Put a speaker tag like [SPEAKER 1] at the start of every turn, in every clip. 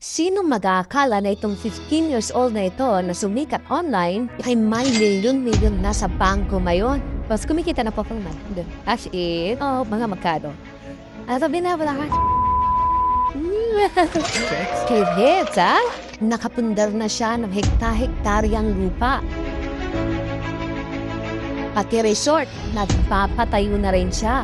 [SPEAKER 1] Sino mag-aakala na itong 15 years old na ito na sumikat online ay may milyon-milyon na sa bangko ngayon? Tapos kumikita na po kung man. Actually, mga magkano. Sabi na, wala ka. Kay Hits, nakapundar na siya ng hekta-hektaryang lupa. Pati resort, nagpapatayo na rin siya.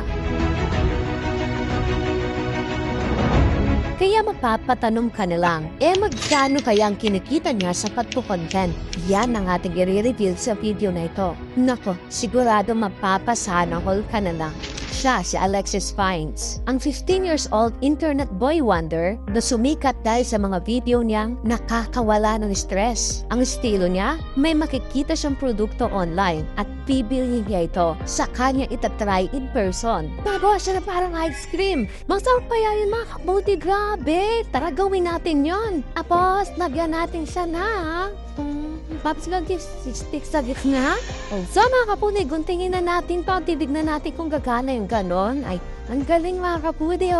[SPEAKER 1] Kaya mapapatanong ka na lang, magkano kaya ang kinikita niya sa pagpo-content? Yan ang ating i-reveal sa video na ito. Nako, sigurado mapapasana all ka na lang. Siya si Alexis Fines, ang 15 years old internet boy wonder na sumikat dahil sa mga video niyang nakakawala ng stress. Ang estilo niya, may makikita siyang produkto online at bibilhin niya ito sa kanya itatry in person. Nagawa siya na parang ice cream. Masarap pa yan mga kabuti, grabe. Tara gawin natin yon. Tapos, lagyan natin siya na Pops stick sa gitna. So mga kapudi, guntingin na natin pa. Titignan natin kung gagana yung ganon. Ay, ang galing mga kapudi,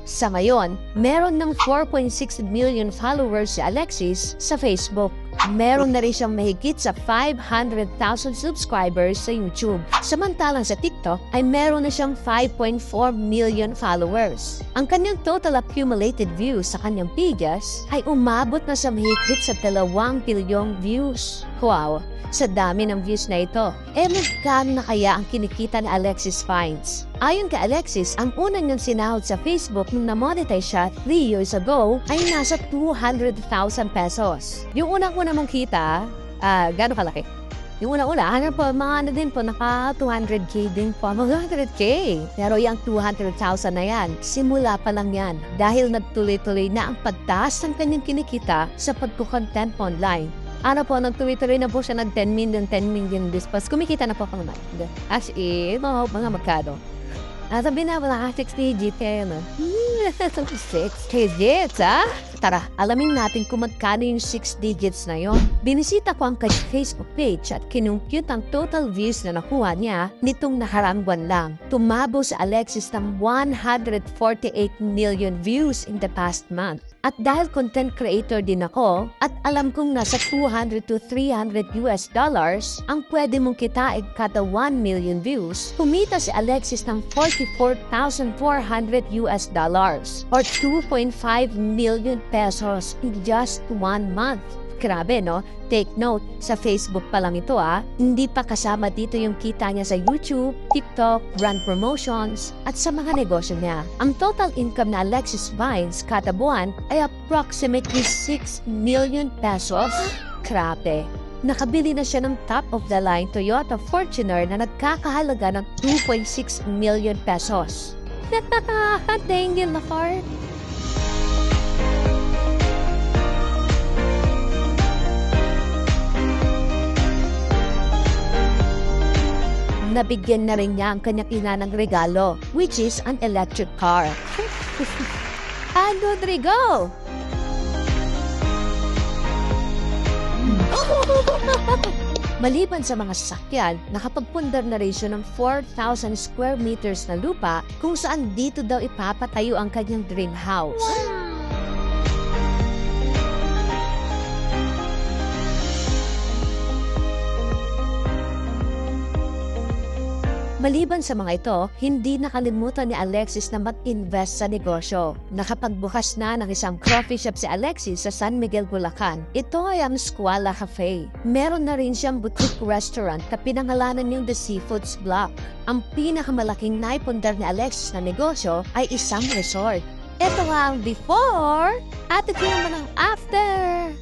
[SPEAKER 1] Sa ngayon, meron ng 4.6 million followers si Alexis sa Facebook. Meron na rin siyang mahigit sa 500,000 subscribers sa YouTube. Samantalang sa TikTok ay meron na siyang 5.4 million followers. Ang kanyang total accumulated views sa kanyang pages ay umabot na sa mahigit sa 2 bilyong views. Wow! Sa dami ng views na ito, magkano na kaya ang kinikita ni Alexis Fines? Ayon kay Alexis, ang una niyang sinahod sa Facebook nung na-monetize siya 3 years ago ay nasa 200,000 pesos. Yung unang-una mong kita, gano'ng kalaki? Yung una-una, naka 200k din po. Mga 100k. Pero yung 200,000 na yan, simula pa lang yan. Dahil nagtuloy-tuloy na ang pagtaas ng kanyang kinikita sa pagkukontent online. Nagtuloy-tuloy na po siya ng 10 million dispas. Kumikita na po ako naman. Actually, mga magkano. Sabi na, wala ka 6 digit kayo, 6 digits, Tara, alamin natin kung magkano yung 6 digits na yon. Binisita ko ang kanyang Facebook page at kinumpute ang total views na nakuha niya nitong nakaraang buwan lang. Tumabo sa Alexis ng 148 million views in the past month. At dahil content creator din ako, at alam kong nasa $200 to $300 ang pwede mong kitain kada 1 million views, kumita si Alexis ng $44,400 or 2.5 million pesos in just 1 month. Grabe, no? Take note, sa Facebook pa lang ito, Hindi pa kasama dito yung kita niya sa YouTube, TikTok, brand promotions, at sa mga negosyo niya. Ang total income na Alexis Fines kada buwan ay approximately 6 million pesos. Grabe. Nakabili na siya ng top-of-the-line Toyota Fortuner na nagkakahalaga ng 2.6 million pesos. Thank you, Lord. Nabigyan na rin niya ang kanyang ina ng regalo, which is an electric car. Rodrigo! Maliban sa mga sasakyan, nakapagpundar na rin siya ng 4,000 square meters na lupa kung saan dito daw ipapatayo ang kanyang dream house. Maliban sa mga ito, hindi nakalimutan ni Alexis na mag-invest sa negosyo. Nakapagbukas na ng isang coffee shop si Alexis sa San Miguel, Bulacan. Ito ay ang Squala Cafe. Meron na rin siyang boutique restaurant na pinangalanan niyang The Seafoods Block. Ang pinakamalaking naipundar ni Alexis na negosyo ay isang resort. Ito nga ang before at ito naman ang after.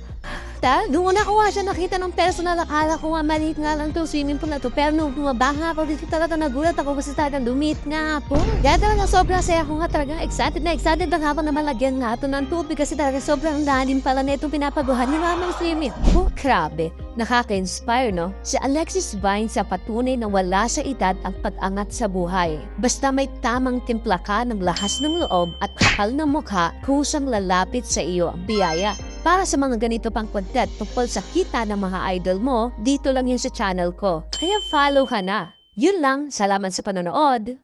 [SPEAKER 1] Doon na ko siya nakita ng personal, akala ko maliit nga lang itong swimming pool na to. Pero nung bumaba nga ako dito talaga nagulat ako kasi talagang lumit nga po. Kaya talaga sobrang saya ko nga talaga. Excited na ako na malagyan nga ito ng tubig kasi talaga sobrang lalim pala na itong pinapaguhan ni mamang swimming. Grabe. Nakaka-inspire, no? Si Alexis Fines sa patunay na wala sa edad ang pag-angat sa buhay. Basta may tamang timpla ka ng lakas ng loob at kapal ng mukha, kusang lalapit sa iyo ang biyaya. Para sa mga ganito pang content tungkol sa kita ng mga idol mo, dito lang yan sa channel ko. Kaya follow ka na. Yun lang, salamat sa panonood.